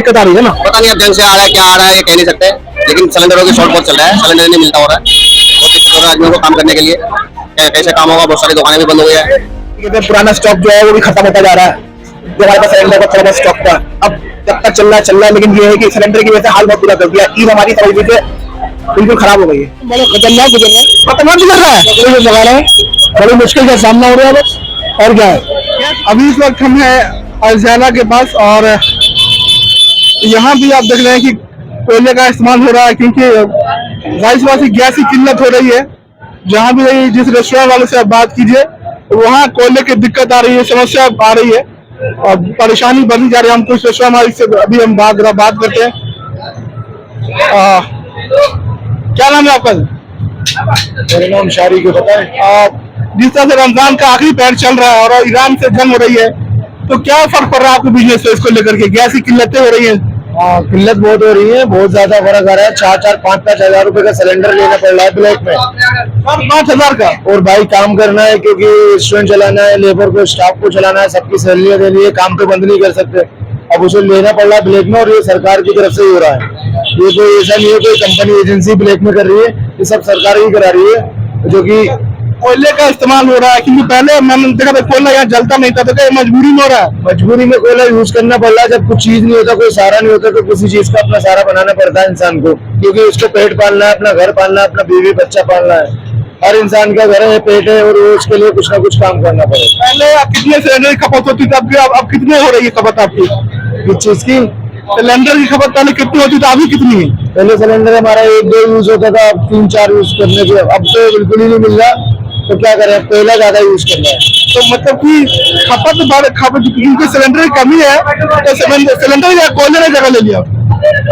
दिक्कत आ रही है ना? पता नहीं अब जंग से आ रहा है, क्या आ रहा है, ये कह नहीं सकते, लेकिन सिलेंडरों की शॉर्ट बहुत चल रहा है, सिलेंडर नहीं मिलता हो रहा है, बहुत दिक्कत हो रहा है आदमियों को काम करने के लिए। कैसे काम होगा, बहुत सारी दुकानें भी बंद हो गई है। पुराना स्टॉक जो है वो भी खत्म होता जा रहा है, जो हमारे पास सिलेंडर का थोड़ा बहुत स्टॉक था, अब जब तक चल रहा है, लेकिन ये है कि सिलेंडर की वजह से हाल बहुत बुरा कर दिया। ईद हमारी समझ लीजिए बिल्कुल खराब हो गई है, खतरनाक गुजर रहा है, बड़ी मुश्किल का सामना हो रहा है बस। और क्या है, अभी इस वक्त हम है अरजाना के पास, और यहाँ भी आप देख रहे हैं कि कोयले का इस्तेमाल हो रहा है, क्योंकि जाहिर सी बात है गैस की किल्लत हो रही है। जहाँ भी जिस रेस्टोरेंट वाले से आप बात कीजिए, वहाँ कोयले की दिक्कत आ रही है, समस्या आ रही है और परेशानी बढ़ती जा रही है। हम कुछ रेस्टोरेंट वाले से अभी हम बात करते हैं। क्या नाम है आपका? मेरा नाम शारी को पता है। जिस तरह से रमजान का आखिरी पैर चल रहा है और ईरान से जंग हो रही है, तो क्या फर्क पड़ रहा है आपके बिजनेस पे इसको लेकर के? गैस की किल्लतें हो रही है? किल्लत बहुत हो रही है, बहुत ज्यादा फर्क आ रहा है। 4-5 हजार रुपए का सिलेंडर लेना पड़ रहा है ब्लैक में, 4-5 हजार का। और भाई काम करना है, क्योंकि रेस्टोरेंट चलाना है, लेबर को स्टाफ को चलाना है, सबकी सैलरी देनी है, काम तो बंद नहीं कर सकते। अब उसे लेना पड़ रहा है ब्लैक में, और ये सरकार की तरफ से ही हो रहा है। ये कोई ऐसा नहीं है कोई कंपनी एजेंसी ब्लैक में कर रही है, ये सब सरकार ही करा रही है। जो कि कोयले का इस्तेमाल हो रहा है, क्योंकि पहले मैंने देखा था कोयला यहाँ जलता नहीं था, तो क्या मजबूरी में हो रहा है? मजबूरी में कोयला यूज करना पड़ रहा है। जब कुछ चीज नहीं होता, कोई सहारा नहीं होता, तो किसी चीज का अपना सहारा बनाना पड़ता है इंसान को, क्योंकि उसको पेट पालना है, अपना घर पालना है, अपना बीवी बच्चा पालना है। हर इंसान का घर है, पेट है, और उसके लिए कुछ ना कुछ काम करना पड़ेगा। पहले कितने सिलेंडर की खपत होती थी, अब कितने हो रही है खपत आपकी? किस चीज की? सिलेंडर की खपत पहले कितनी होती थी, अभी कितनी है? पहले सिलेंडर हमारा 1-2 यूज होता था, अब 3-4 यूज करने के, अब तो बिल्कुल ही नहीं मिल रहा। तो क्या करें, कोयला ज्यादा यूज करना है। तो मतलब कि खपत क्योंकि सिलेंडर की कमी है, तो सिलेंडर या कोयले ने जगह ले लिया?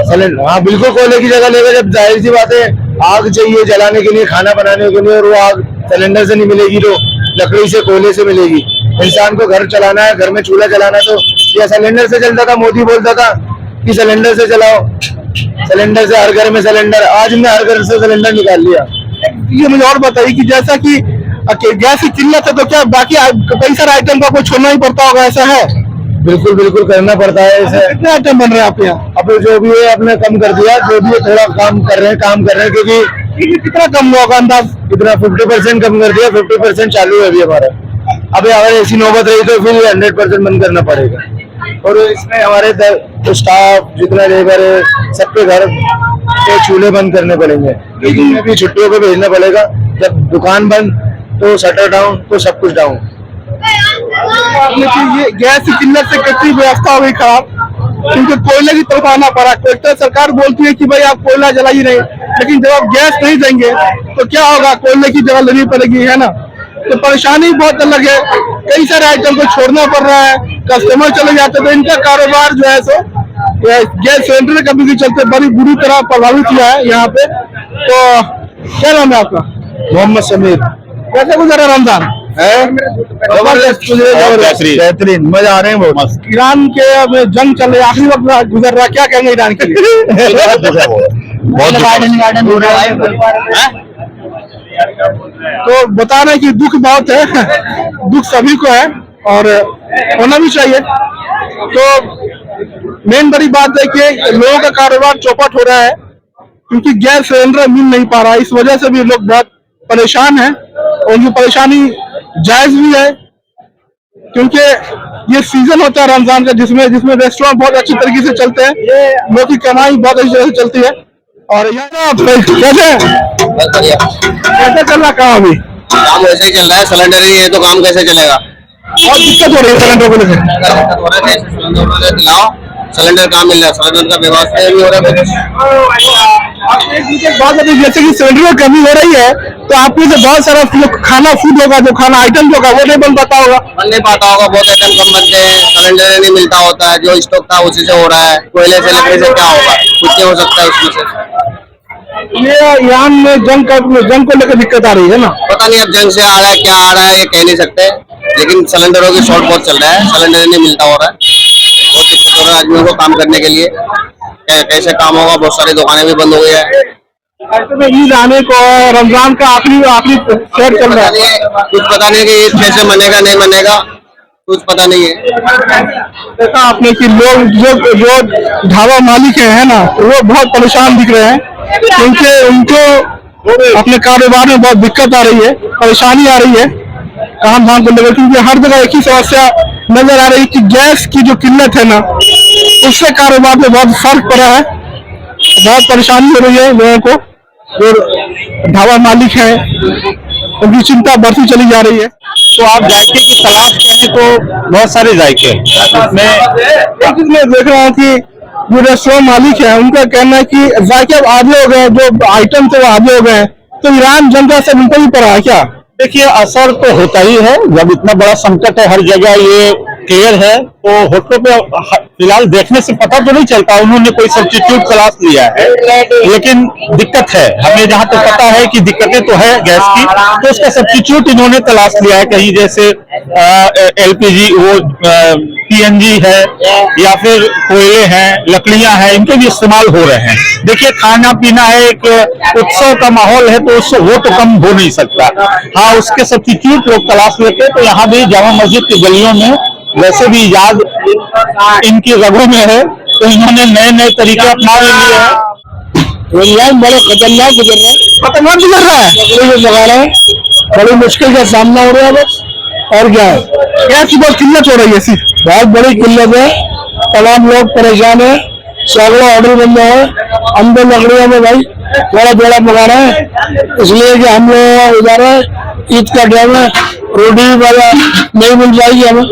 सिलेंडर, हाँ बिल्कुल कोयले की जगह लेगा। जब जाहिर सी बात है आग चाहिए जलाने के लिए, खाना बनाने के लिए, और वो आग सिलेंडर से नहीं मिलेगी, तो लकड़ी से, कोयले से मिलेगी। इंसान को घर चलाना है, घर में चूल्हा चलाना है, तो यह सिलेंडर से चलता था। मोदी बोलता था कि सिलेंडर से चलाओ, सिलेंडर से, हर घर में सिलेंडर। आज हमने हर घर से सिलेंडर निकाल लिया। ये मुझे और बताइए कि जैसा कि गैस की किल्लत है, तो क्या बाकी कई सारे आइटम का आपको छोड़ना ही पड़ता होगा, ऐसा है? बिल्कुल बिल्कुल करना पड़ता है। ऐसे कितने आइटम बन रहे हैं आपके यहाँ? अब जो भी है अपने कम कर दिया, जो भी है थोड़ा काम कर रहे हैं, क्योंकि कितना कम होगा अंदाज? कितना 50% कम कर दिया, 50% चालू है अभी हमारा। अभी अगर ऐसी नौबत रही तो फिर 100% बंद करना पड़ेगा। और इसमें हमारे स्टाफ जितना लेबर है, सबके घर के चूल्हे बंद करने पड़ेंगे, क्योंकि भी छुट्टियों पे भेजना पड़ेगा। जब दुकान बंद तो शटर डाउन, तो सब कुछ डाउन। ये गैस की किल्लत से कितनी व्यवस्था हो गई खराब, क्योंकि कोयले की तरफ आना पड़ा। एक तो सरकार बोलती है कि भाई आप कोयला जलाइए नहीं, लेकिन जब आप गैस नहीं देंगे तो क्या होगा, कोयले की जगह लेनी पड़ेगी, है ना? तो परेशानी बहुत अलग है, कई सारे आइटम को छोड़ना पड़ रहा है, कस्टमर चले जाते, तो इनका कारोबार जो है सो गैस सिलेंडर कमी के चलते बड़ी बुरी तरह प्रभावित हुआ है यहाँ पे। तो क्या नाम है आपका? मोहम्मद समीर। कैसे गुजरा रमजान? बेहतरीन, मजा आ रहे हैं बहुत। ईरान के अब जंग चल रही है, आखिरी वक्त गुजर रहा, क्या कहेंगे ईरान के लिए? तो बता रहे हैं कि दुख बहुत है, दुख सभी को है और होना भी चाहिए। तो मेन बड़ी बात है कि लोगों का कारोबार चौपट हो रहा है, क्योंकि गैस सिलेंडर मिल नहीं पा रहा है। इस वजह से भी लोग बहुत परेशान हैं, और उनकी परेशानी जायज भी है, क्योंकि ये सीजन होता है रमजान का, जिसमें रेस्टोरेंट बहुत अच्छी तरीके से चलते हैं, लोगों की कमाई बहुत अच्छी तरह से चलती है। और यहाँ कैसे चल रहा काम? अभी काम वैसे ही चल रहा है, सिलेंडर ही है तो काम कैसे चलेगा? बहुत दिक्कत हो रही है सिलेंडर को लेकर। सिलेंडर कहाँ मिल रहा है, सिलेंडर का व्यवस्था नहीं हो रहा है। बहुत अभी जैसे कि सिलेंडर की कमी हो रही है, तो आप में से बहुत सारा खाना फूड होगा, जो खाना आइटम होगा वो नहीं बन पाता होगा। बहुत आइटम कम बनते हैं, सिलेंडर नहीं मिलता होता है, जो स्टॉक था उसी से हो रहा है। कोयले से, लकड़ी से क्या होगा, कुछ नहीं हो सकता है उसमें से। ये ईरान में जंग को लेकर दिक्कत आ रही है ना? पता नहीं अब जंग से आ रहा है, क्या आ रहा है, ये कह नहीं सकते, लेकिन सिलेंडरों की शॉर्ट बहुत चल रहा है, सिलेंडर नहीं मिलता हो रहा है, बहुत दिक्कत हो रहा है आदमियों को काम करने के लिए। कैसे काम होगा, बहुत सारी दुकानें भी बंद हो गई है। ऐसे में ईद आने को, रमजान का आखिरी शेयर चल रहा है, कुछ पता नहीं कि ईद कैसे मनेगा नहीं मनेगा, कुछ पता नहीं है। देखा आपने कि लोग जो ढाबा मालिक है ना, वो बहुत परेशान दिख रहे हैं, क्योंकि उनको अपने कारोबार में बहुत दिक्कत आ रही है, परेशानी आ रही है काम धाम को लेकर, क्योंकि हर जगह एक ही समस्या नजर आ रही है कि गैस की जो किल्लत है ना, उससे कारोबार में बहुत फर्क पड़ा है, बहुत परेशानी हो रही है लोगों को। जो ढाबा मालिक है उनकी चिंता बढ़ती चली जा रही है। तो आप जायके की तलाश करें तो बहुत सारे जायके मैं देख रहा हूँ कि जो रेस्टोरेंट मालिक है उनका कहना है कि जायके अब आगे हो गए, जो आइटम थे वो आगे हो गए हैं, तो ईरान जनता से उनको भी पड़ा है क्या? देखिए, असर तो होता ही है जब इतना बड़ा संकट है हर जगह, ये क्लियर है। तो होटलों पे फिलहाल देखने से पता तो नहीं चलता उन्होंने कोई सब्स्टिट्यूट तलाश लिया है, लेकिन दिक्कत है, हमें जहां तक पता है कि दिक्कतें तो है गैस की, तो उसका सब्स्टिट्यूट इन्होंने तलाश लिया है कहीं, जैसे एलपीजी, वो पीएनजी है, या फिर कोयले हैं, लकड़ियां हैं, इनके भी इस्तेमाल हो रहे हैं। देखिए, खाना पीना है, एक उत्सव का माहौल है, तो उससे वो तो कम हो नहीं सकता। हाँ, उसके सब्स्टिट्यूट लोग तलाश लेते, तो यहाँ भी जामा मस्जिद की गलियों में वैसे भी इजाज इनकी रगों में है, तो इन्होंने नए नए तरीके अपना लिए हैं। बड़े खतरनाक गुजर रहा है, खतरनाक गुजर रहा है, लगा रहे हैं, बड़ी मुश्किल का सामना हो रहा है बस, और क्या है? गैस की बहुत किल्लत हो रही है, ऐसी बहुत बड़ी किल्लत है, तमाम लोग परेशान है, सैकड़ों ऑर्डर बन रहे हैं, हम तो लकड़ियों में भाई थोड़ा मंगा रहे हैं, इसलिए कि हम लोग उधर ईद का टाइम है, रोटी वाला नहीं मिल जाएगी हमें।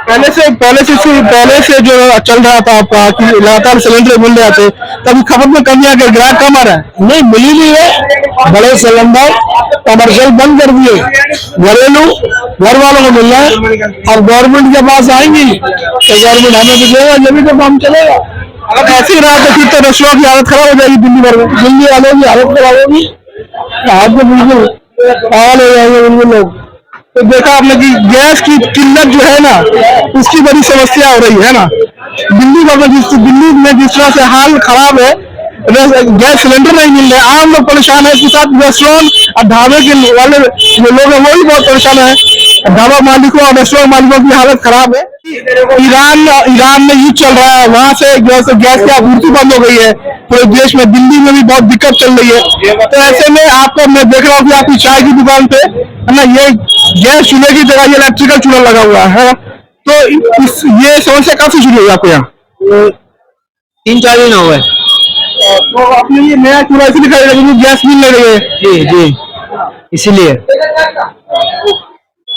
पहले से जो चल रहा था आपका कि लगातार सिलेंडर मिल रहे थे, तभी खपत में कमी आ गई, ग्राहक कम आ रहा है, नहीं मिल ही नहीं है। बड़े सिलेंडर कमर्शियल बंद कर दिए, घरेलू घर वालों को मिल रहा है, और गवर्नमेंट के पास आएंगी तो गवर्नमेंट हमें भी देगा, जब भी तो काम चलेगा। अगर ऐसे ही रहा तो फिर तो रेस्टोरेंट की हालत खराब हो जाएगी, दिल्ली भर में दिल्ली वालों की हालत खराब होगी, आज तो बिल्कुल पागल हो जाएंगे बिल्कुल लोग। तो देखा आपने कि गैस की किल्लत जो है ना, उसकी बड़ी समस्या हो रही है ना दिल्ली में जिस तरह से हाल खराब है, गैस सिलेंडर नहीं मिल रहे, आम लोग परेशान है, इसके साथ रेस्टोरेंट और ढाबे के वाले जो लोग हैं वो भी बहुत परेशान है, ढाबा मालिकों और रेस्टोरेंट मालिकों की हालत खराब है। ईरान में युद्ध चल रहा है, वहां से गैस की आपूर्ति बंद हो गई है पूरे देश में, दिल्ली में भी बहुत दिक्कत चल रही है। तो ऐसे में आपको मैं देख रहा हूँ कि आपकी चाय की दुकान पे है ना, ये गैस चूल्हे की जगह ये इलेक्ट्रिकल चूल्हा लगा हुआ है, तो ये समस्या काफी शुरू हुई आपको यहाँ? 3-4 दिन हो गए। तो आपने ये नया चूल्हा इसलिए खरीदा क्योंकि गैस मिल नहीं रही है? जी, इसीलिए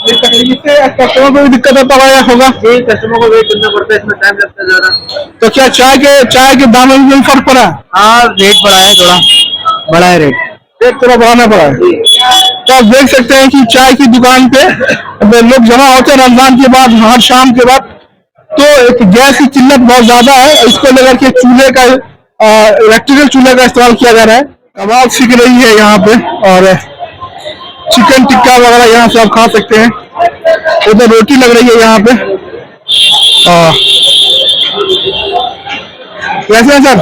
इससे कस्टमर को भी दिक्कत होगा, कस्टमर को वेट करना पड़ता है, इसमें टाइम लगता है ज्यादा। तो क्या चाय के दामों में फर्क पड़ा? हाँ, रेट बढ़ा है, थोड़ा बढ़ा है रेट थोड़ा बढ़ाना पड़ा है। तो आप देख सकते हैं कि चाय की दुकान पे लोग जमा होते हैं रमजान के बाद, हर शाम के बाद, तो एक गैस की किल्लत बहुत ज्यादा है, इसको लेकर के चूल्हे का इलेक्ट्रिकल चूल्हे का इस्तेमाल किया जा रहा है। कबाब सीख रही है यहाँ पे, और चिकन टिक्का वगैरह यहाँ से आप खा सकते हैं, उधर रोटी लग रही है यहाँ पे। कैसे है सर?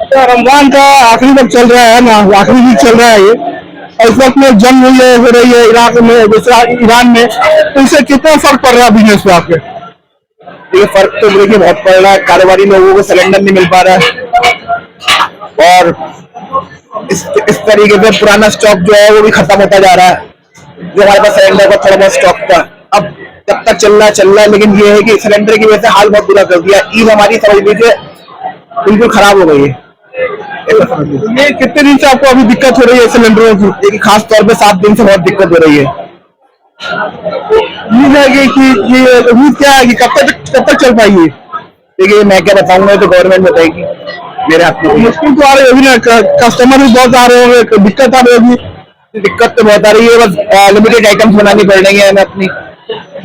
तो रमजान का आखिरी तक चल रहा है ना, आखिरी वीक चल रहा है ये, और इस वक्त में जंग हो रही है इराक में, जैसे ईरान में, तो इससे कितना फर्क पड़ रहा है बिजनेस पे आपके? ये फर्क तो देखिए बहुत पड़ रहा है, कारोबारी लोगों को सिलेंडर नहीं मिल पा रहा है, और इस तरीके से पुराना स्टॉक जो है वो भी खत्म होता जा रहा है, जो हमारे पास सिलेंडर का थोड़ा बहुत स्टॉक था, अब जब तक चल रहा है, लेकिन ये है कि सिलेंडर की वजह से हाल बहुत बुरा कर दिया। ईद हमारी समझ लीजिए बिल्कुल खराब हो गई है। ये कितने दिन से आपको अभी दिक्कत हो रही है सिलेंडरों की? देखिए खास तौर पे 7 दिन से बहुत दिक्कत हो रही है। उम्मीद है कि उम्मीद क्या है कि कब तक चल पाएगी? देखिए मैं क्या बताऊंगा, तो गवर्नमेंट बताएगी, मेरे हाथ में मुश्किल तो आ रही होगी ना, कस्टमर भी बहुत आ रहे होंगे, दिक्कत आ रही होगी। दिक्कत तो बहुत आ रही है, बस लिमिटेड आइटम्स बनानी पड़ रही है हमें अपनी,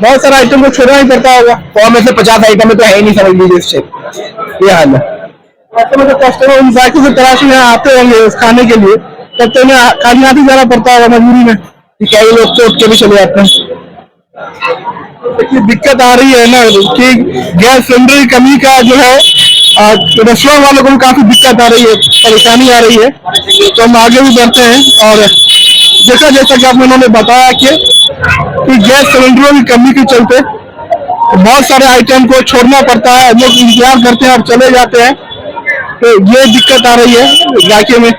बहुत सारा आइटम को छोड़ना ही पड़ता होगा, 100 में से 50 आइटम में तो है ही नहीं, समझ लीजिए इससे ये हाल है। ऐसे में तो कस्टमर उन जायकों से तलाश में आते होंगे उस खाने के लिए, तब तो उन्हें कागजात ही जाना पड़ता होगा मजबूरी में, क्या ये लोग तो उठ के भी चले जाते हैं। देखिए दिक्कत आ रही है ना कि गैस सिलेंडर की कमी का जो है रेस्टोरेंट वालों को भी काफी दिक्कत आ रही है, परेशानी आ रही है, तो हम आगे भी बढ़ते हैं और जैसा जैसा कि आपने उन्होंने बताया कि गैस सिलेंडरों की कमी के चलते बहुत सारे आइटम को छोड़ना पड़ता है, लोग इंतजार करते हैं और चले जाते हैं, तो ये दिक्कत आ रही है इलाके में।